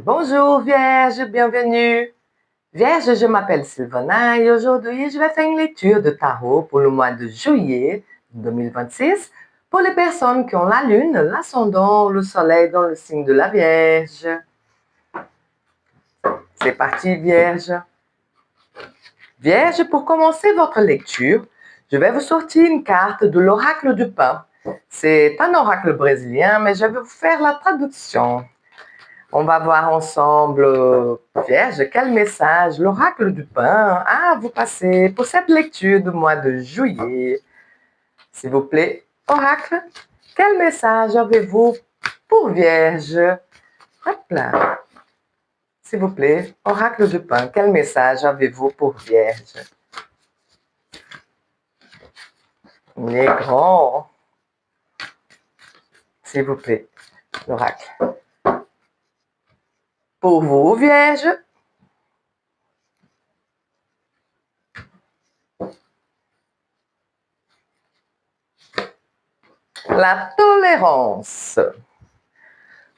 Bonjour Vierge, bienvenue. Vierge, je m'appelle Sylvana et aujourd'hui je vais faire une lecture de tarot pour le mois de juillet 2026 pour les personnes qui ont la lune, l'ascendant, le soleil dans le signe de la Vierge. C'est parti Vierge. Vierge, pour commencer votre lecture, je vais vous sortir une carte de l'oracle du pain. C'est un oracle brésilien, mais je vais vous faire la traduction. On va voir ensemble, Vierge, quel message l'oracle du pain a à vous passer pour cette lecture du mois de juillet. S'il vous plaît, oracle, quel message avez-vous pour Vierge? Hop là. S'il vous plaît, oracle du pain, quel message avez-vous pour Vierge? Il est grand. S'il vous plaît, l'oracle. Pour vous, Vierge, la tolérance.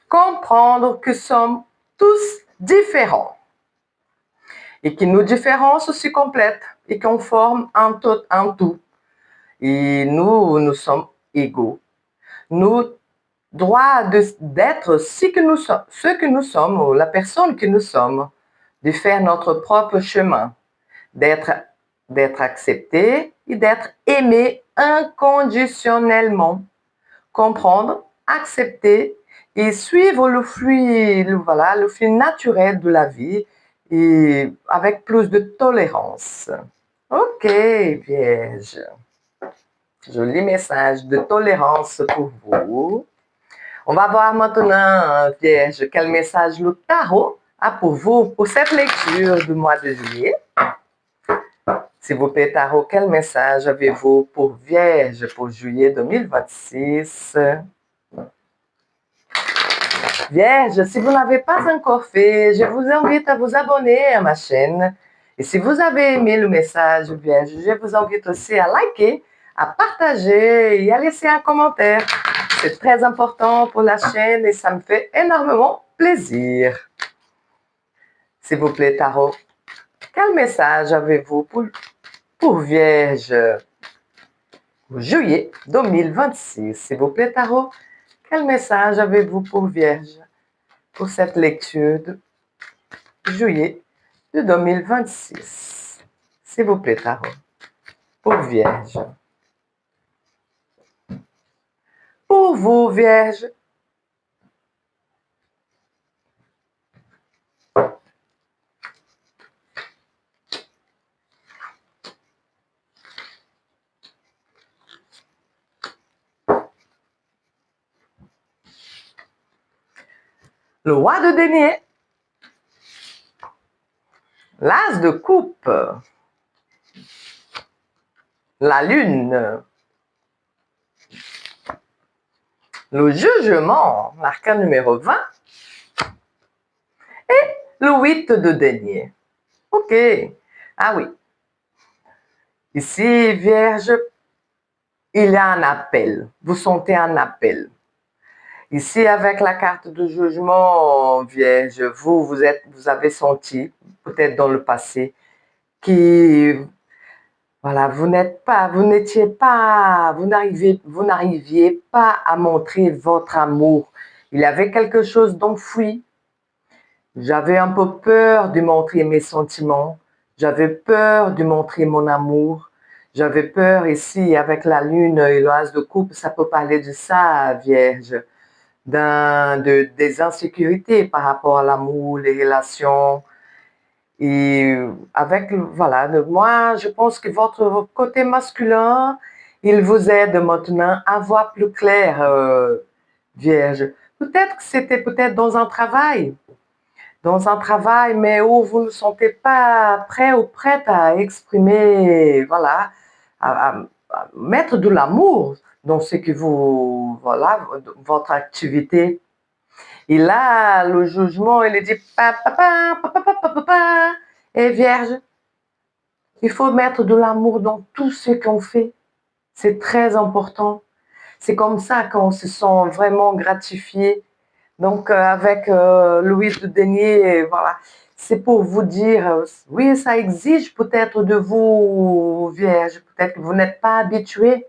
Comprendre que sommes tous différents et que nos différences se complètent et qu'on forme un tout. Et nous sommes égaux. Nous, droit d'être ce que nous sommes, la personne que nous sommes, de faire notre propre chemin, d'être accepté et d'être aimé inconditionnellement. Comprendre, accepter et suivre le flux naturel de la vie et avec plus de tolérance. Ok, Vierge. Joli message de tolérance pour vous. On va voir maintenant, Vierge, quel message le tarot a pour vous pour cette lecture du mois de juillet. S'il vous plaît, tarot, quel message avez-vous pour Vierge pour juillet 2026? Vierge, si vous n'avez pas encore fait, je vous invite à vous abonner à ma chaîne. Et si vous avez aimé le message, Vierge, je vous invite aussi à liker, à partager et à laisser un commentaire. C'est très important pour la chaîne et ça me fait énormément plaisir. S'il vous plaît, tarot, quel message avez-vous pour Vierge pour juillet 2026? S'il vous plaît, tarot, quel message avez-vous pour Vierge pour cette lecture de juillet de 2026? S'il vous plaît, tarot, pour Vierge. Pour vous, Vierge, le roi de denier, l'as de coupe, la lune, le jugement, l'arcane numéro 20, et le 8 de denier. Ok. Ah oui. Ici, Vierge, il y a un appel. Vous sentez un appel. Ici, avec la carte de jugement, Vierge, vous avez senti, peut-être dans le passé, que voilà, vous n'arriviez pas à montrer votre amour. Il y avait quelque chose d'enfoui. J'avais un peu peur de montrer mes sentiments. J'avais peur de montrer mon amour. J'avais peur ici, avec la lune et l'as de coupe, ça peut parler de ça, Vierge, des insécurités par rapport à l'amour, les relations. Et moi, je pense que votre côté masculin, il vous aide maintenant à voir plus clair, Vierge. Peut-être que c'était peut-être dans un travail, mais où vous ne vous sentez pas prêt ou prête à exprimer, voilà, à mettre de l'amour dans ce que votre activité. Et là, le jugement, il dit papa, papa, papa, papa, et Vierge, il faut mettre de l'amour dans tout ce qu'on fait. C'est très important. C'est comme ça qu'on se sent vraiment gratifié Donc, avec Louis de Denier, voilà, c'est pour vous dire, oui, ça exige peut-être de vous, Vierge, peut-être que vous n'êtes pas habitué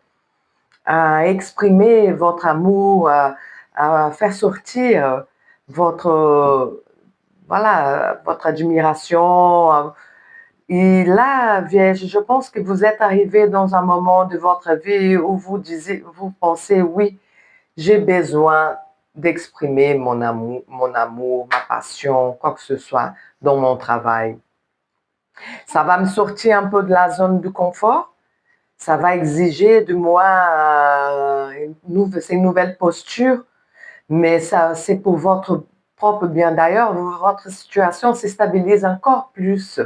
à exprimer votre amour, à faire sortir voilà, votre admiration. Et là, Vierge, je pense que vous êtes arrivé dans un moment de votre vie où vous pensez, oui, j'ai besoin d'exprimer mon amour, ma passion, quoi que ce soit dans mon travail. Ça va me sortir un peu de la zone de confort. Ça va exiger de moi une nouvelle posture, mais ça, c'est pour votre propre bien. D'ailleurs, votre situation se stabilise encore plus.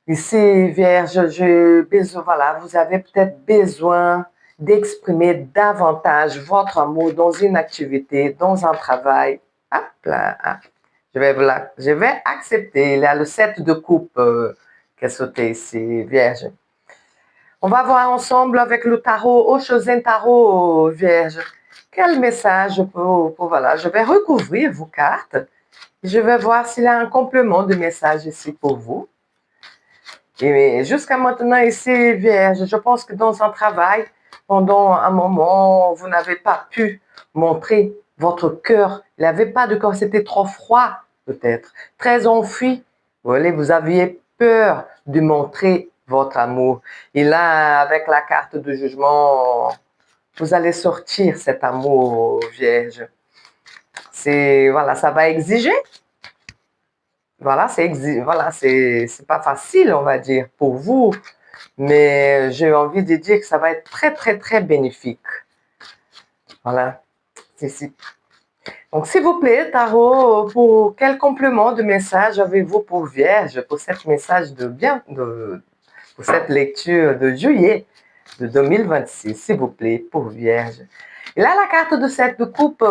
Ici, Vierge, voilà, vous avez peut-être besoin d'exprimer davantage votre amour dans une activité, dans un travail. Hop là, je vais accepter. Il y a le 7 de coupe qui est sauté ici, Vierge. On va voir ensemble avec le tarot, Oshozen Tarot, Vierge. Quel message voilà, je vais recouvrir vos cartes. Je vais voir s'il y a un complément de message ici pour vous. Et jusqu'à maintenant, ici, Vierge, je pense que dans un travail, pendant un moment, vous n'avez pas pu montrer votre cœur. Il n'y avait pas de corps, c'était trop froid, peut-être, très enfui. Vous aviez peur de montrer votre amour. Et là, avec la carte de jugement, vous allez sortir cet amour, Vierge. Voilà, ça va exiger. Voilà, c'est pas facile, on va dire, pour vous, mais j'ai envie de dire que ça va être très, très, très bénéfique. Voilà. Donc, s'il vous plaît, Tarot, pour quel complément de message avez-vous pour Vierge, pour cette message pour cette lecture de juillet de 2026, s'il vous plaît, pour Vierge. Et là, la carte de cette coupe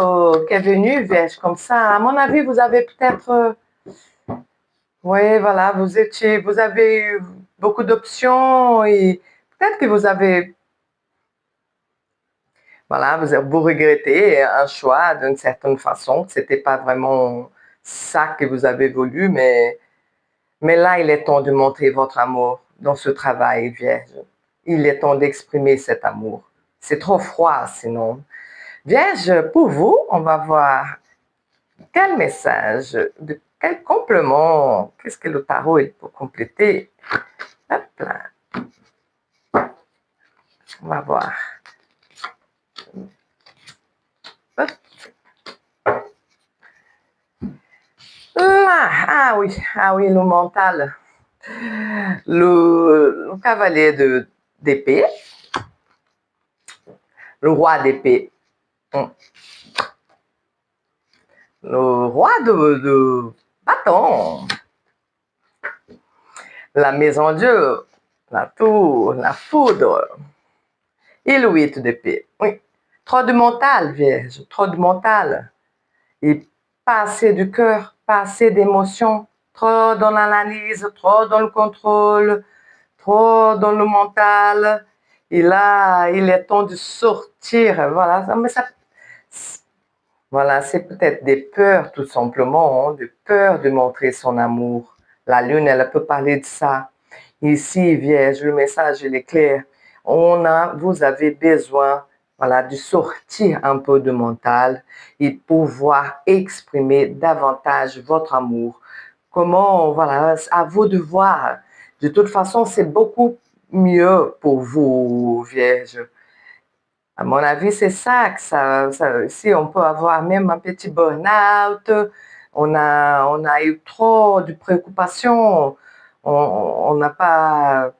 qui est venue, Vierge, comme ça, à mon avis, vous avez peut-être... oui, voilà, vous avez eu beaucoup d'options et peut-être que voilà, vous regrettez un choix d'une certaine façon, que c'était pas vraiment ça que vous avez voulu, mais là, il est temps de montrer votre amour dans ce travail, Vierge. Il est temps d'exprimer cet amour. C'est trop froid sinon. Vierge, pour vous, on va voir quel message, quel complément, qu'est-ce que le tarot est pour compléter. Hop là. On va voir. Hop. Là, ah oui, le mental. Le cavalier d'épée, le roi d'épée, le roi de bâton, la maison Dieu, la tour, la foudre, et le 8 d'épée. Oui, trop de mental, Vierge, trop de mental. Et pas assez du cœur, pas assez d'émotions, trop dans l'analyse, trop dans le contrôle, trop dans le mental. Et là, il est temps de sortir. Voilà, voilà, c'est peut-être des peurs, tout simplement, hein, des peurs de montrer son amour. La lune, elle peut parler de ça. Ici, Vierge, le message, il est clair. Vous avez besoin, voilà, de sortir un peu de mental et pouvoir exprimer davantage votre amour. Comment, voilà, à vous de voir. De toute façon, c'est beaucoup mieux pour vous, Vierge. À mon avis, c'est ça que si on peut avoir même un petit burn-out, on a eu trop de préoccupations, on n'a pas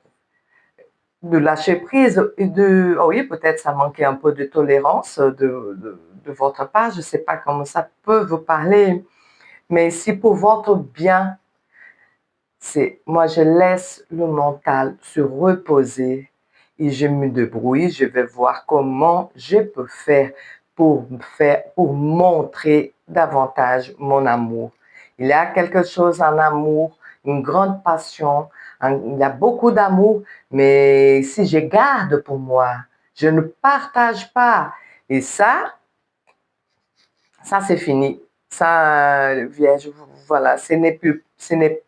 de lâcher prise oh oui, peut-être ça manquait un peu de tolérance de votre part, je ne sais pas comment ça peut vous parler, mais si pour votre bien, moi je laisse le mental se reposer et je me débrouille, je vais voir comment je peux faire pour montrer davantage mon amour. Il y a quelque chose en amour, une grande passion, il y a beaucoup d'amour, mais si je garde pour moi, je ne partage pas. Et ça, Ça, c'est fini. Ça, Vierge, voilà, ce n'est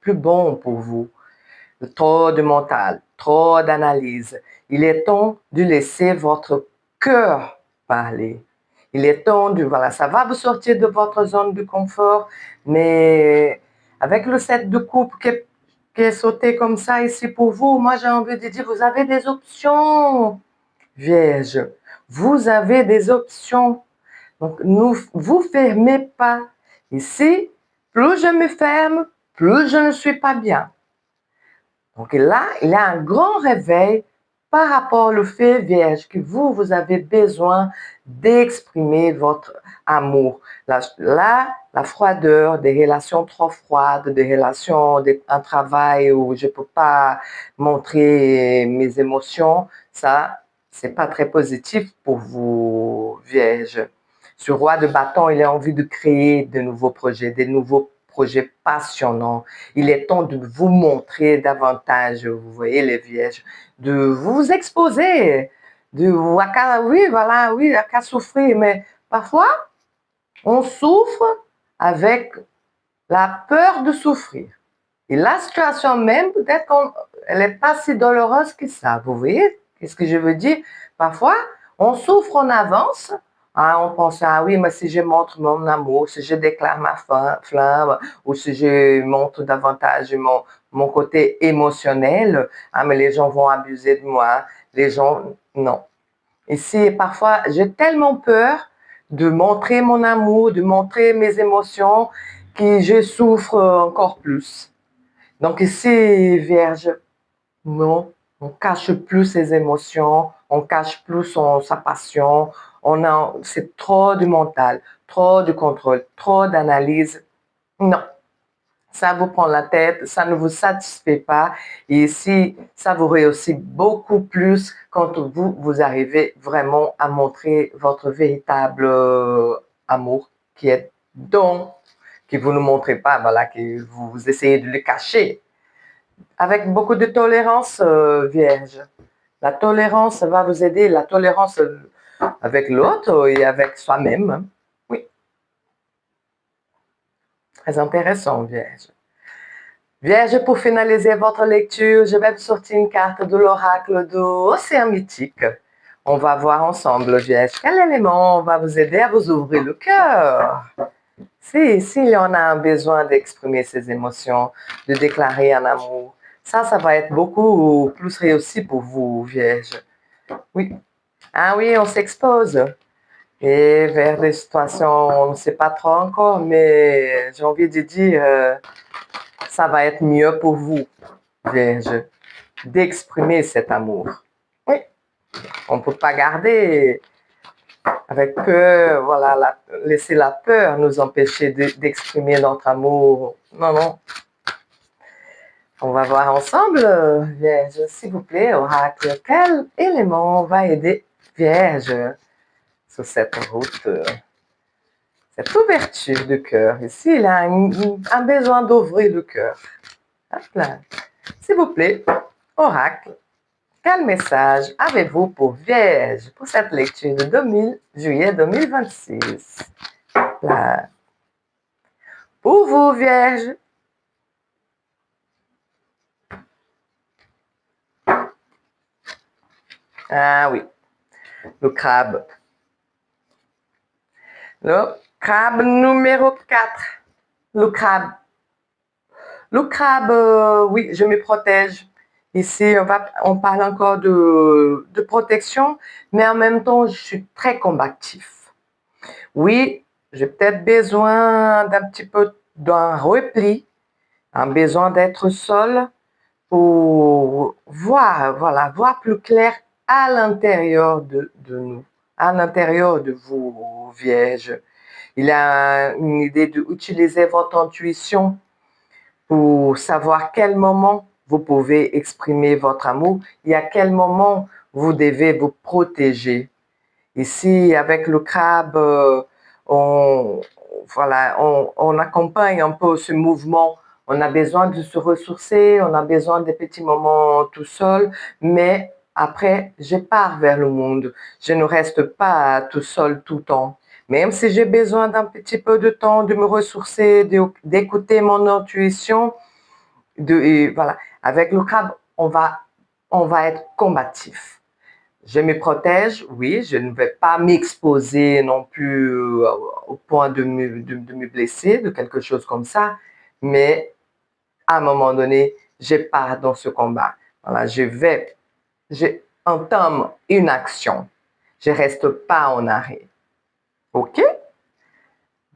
plus bon pour vous. Trop de mental, trop d'analyse. Il est temps de laisser votre cœur parler. Il est temps de, voilà, ça va vous sortir de votre zone de confort, mais avec le set de coupe qui est sauté comme ça ici pour vous, moi j'ai envie de dire, vous avez des options, Vierge. Vous avez des options. Donc, ne vous fermez pas. Ici, plus je me ferme, plus je ne suis pas bien. Donc là, il y a un grand réveil par rapport au fait, Vierge, que vous avez besoin d'exprimer votre amour. Là, la froideur, des relations trop froides, des relations, un travail où je ne peux pas montrer mes émotions, ça, c'est pas très positif pour vous, Vierge. Ce roi de bâton, il a envie de créer de nouveaux projets, des nouveaux projets passionnants. Il est temps de vous montrer davantage, vous voyez les vierges, de vous exposer, de oui, voilà, oui, à qu'à souffrir, mais parfois, on souffre avec la peur de souffrir. Et la situation même, peut-être qu'elle n'est pas si douloureuse que ça, vous voyez? Qu'est-ce que je veux dire? Parfois, on souffre en avance. Hein, on pense, ah oui, mais si je montre mon amour, si je déclare ma flamme, ou si je montre davantage mon côté émotionnel, ah, mais les gens vont abuser de moi. Les gens, non. Ici, parfois, j'ai tellement peur de montrer mon amour, de montrer mes émotions, que je souffre encore plus. Donc ici, Vierge, non, on cache plus ses émotions, on cache plus sa passion, c'est trop du mental, trop de contrôle, trop d'analyse. Non, ça vous prend la tête, ça ne vous satisfait pas. Et ici, ça vous réussit beaucoup plus quand vous arrivez vraiment à montrer votre véritable amour qui est don, que vous ne montrez pas, voilà, que vous essayez de le cacher. Avec beaucoup de tolérance, Vierge. La tolérance va vous aider, la tolérance avec l'autre et avec soi-même. Oui, très intéressant, Vierge. Vierge, pour finaliser votre lecture, je vais vous sortir une carte de l'oracle de l'océan mythique. On va voir ensemble, Vierge, quel élément va vous aider à vous ouvrir le cœur. S'il y en a un besoin d'exprimer ses émotions, de déclarer un amour, ça va être beaucoup plus réussi pour vous, Vierge. Oui. Ah oui, on s'expose. Et vers des situations, on ne sait pas trop encore, mais j'ai envie de dire, ça va être mieux pour vous, Vierge, d'exprimer cet amour. Oui. On ne peut pas garder avec peur, voilà, laisser la peur nous empêcher d'exprimer notre amour. Non, non. On va voir ensemble, Vierge, s'il vous plaît, oracle, quel élément va aider Vierge sur cette route, cette ouverture de cœur. Ici, il a un besoin d'ouvrir le cœur. Hop là. S'il vous plaît, oracle, quel message avez-vous pour Vierge pour cette lecture de juillet 2026? Là. Pour vous, Vierge. Ah oui, le crabe. Le crabe numéro 4. Le crabe. Le crabe, oui, je me protège. Ici, on parle encore de protection, mais en même temps, je suis très combatif. Oui, j'ai peut-être besoin d'un petit peu d'un repli, un besoin d'être seul pour voir, voilà, voir plus clair à l'intérieur de nous, à l'intérieur de vous, Vierge. Il a une idée d'utiliser votre intuition pour savoir quel moment vous pouvez exprimer votre amour et à quel moment vous devez vous protéger. Ici, avec le crabe, voilà, on accompagne un peu ce mouvement. On a besoin de se ressourcer, on a besoin des petits moments tout seul, mais après, je pars vers le monde. Je ne reste pas tout seul tout le temps. Même si j'ai besoin d'un petit peu de temps de me ressourcer, d'écouter mon intuition, et voilà. Avec le crabe, on va être combatif. Je me protège, oui, je ne vais pas m'exposer non plus au point de me blesser, de quelque chose comme ça, mais à un moment donné, je pars dans ce combat. Voilà, j'entame une action. Je ne reste pas en arrêt. OK?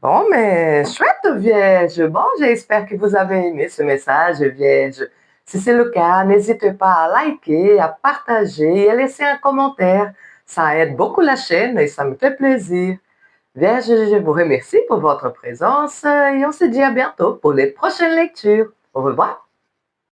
Bon, mais chouette, Vierge. Bon, j'espère que vous avez aimé ce message, Vierge. Si c'est le cas, n'hésitez pas à liker, à partager et à laisser un commentaire. Ça aide beaucoup la chaîne et ça me fait plaisir. Vierge, je vous remercie pour votre présence et on se dit à bientôt pour les prochaines lectures. Au revoir.